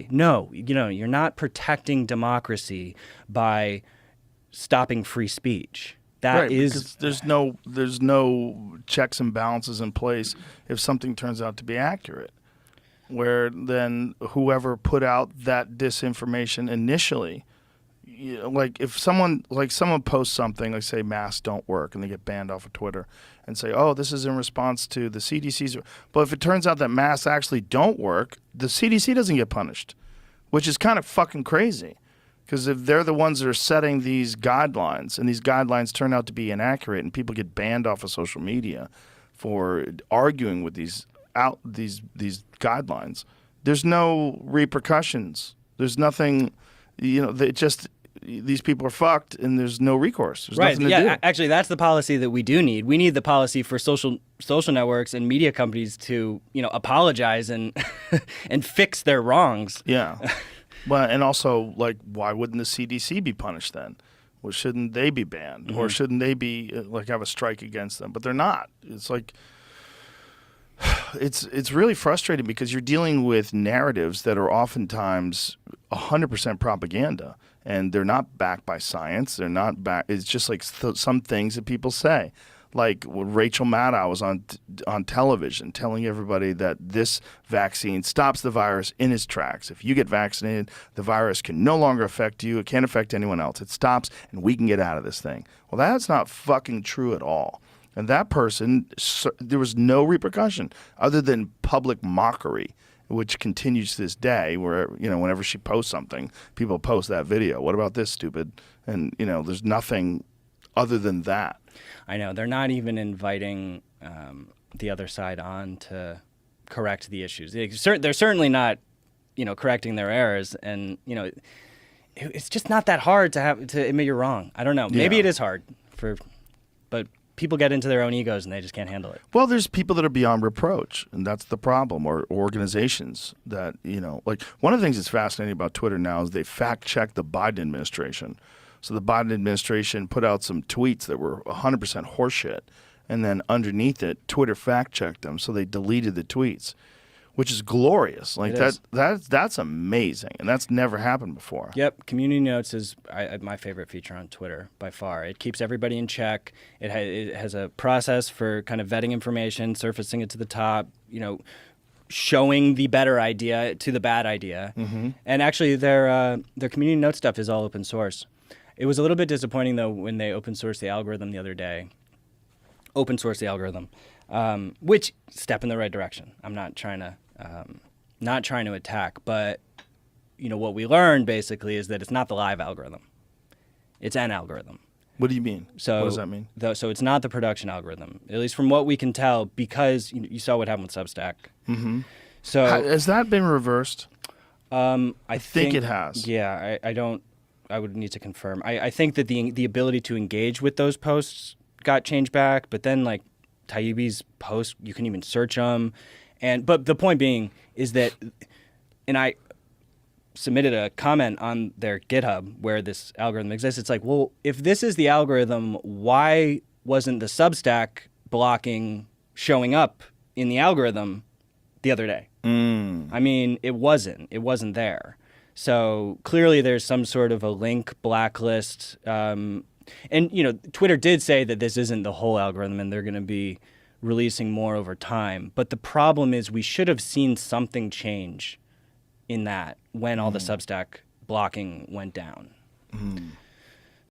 No, you're not protecting democracy by stopping free speech. That Right, is because there's no checks and balances in place if something turns out to be accurate. Where then whoever put out that disinformation initially, like if someone posts something like say masks don't work and they get banned off of Twitter and say, oh, this is in response to the CDC's, but if it turns out that masks actually don't work, the CDC doesn't get punished, which is kind of fucking crazy. Because if they're the ones that are setting these guidelines and these guidelines turn out to be inaccurate and people get banned off of social media for arguing with these guidelines, there's no repercussions. There's nothing, these people are fucked and there's no recourse. There's right. nothing to do. Actually, that's the policy that we do need. We need the policy for social networks and media companies to, apologize and and fix their wrongs. Yeah. Well, and also, like, why wouldn't the CDC be punished then? Well, shouldn't they be banned? Or shouldn't they be, have a strike against them? But they're not. It's like, it's really frustrating because you're dealing with narratives that are oftentimes 100% propaganda. And they're not backed by science. They're not backed. It's just like some things that people say. Like Rachel Maddow was on television telling everybody that this vaccine stops the virus in its tracks. If you get vaccinated, the virus can no longer affect you. It can't affect anyone else. It stops, and we can get out of this thing. Well, that's not fucking true at all. And that person, there was no repercussion other than public mockery, which continues to this day where, whenever she posts something, people post that video. What about this, stupid? And, there's nothing other than that. I know. They're not even inviting the other side on to correct the issues. They're certainly not, correcting their errors. And, it's just not that hard to admit you're wrong. I don't know. Maybe it is hard but people get into their own egos and they just can't handle it. Well, there's people that are beyond reproach, and that's the problem, or organizations that, like one of the things that's fascinating about Twitter now is they fact check the Biden administration. So the Biden administration put out some tweets that were 100% horseshit, and then underneath it, Twitter fact-checked them, so they deleted the tweets, which is glorious. Like that's amazing, and that's never happened before. Yep, Community Notes is my favorite feature on Twitter by far. It keeps everybody in check. It has a process for kind of vetting information, surfacing it to the top, showing the better idea to the bad idea. Mm-hmm. And actually, their Community Notes stuff is all open source. It was a little bit disappointing, though, when they open sourced the algorithm the other day. Open source the algorithm, which step in the right direction. I'm not trying to attack, but what we learned basically is that it's not the live algorithm; it's an algorithm. What do you mean? So what does that mean? So it's not the production algorithm, at least from what we can tell, because you saw what happened with Substack. Mm-hmm. So has that been reversed? I think it has. Yeah, I don't. I would need to confirm. I think that the ability to engage with those posts got changed back, but then like Taibbi's posts, you can even search them. But the point being is that, and I submitted a comment on their GitHub where this algorithm exists. It's like, well, if this is the algorithm, why wasn't the Substack blocking showing up in the algorithm the other day? I mean, it wasn't there. So clearly there's some sort of a link blacklist. And, Twitter did say that this isn't the whole algorithm and they're going to be releasing more over time. But the problem is we should have seen something change in that when all the Substack blocking went down.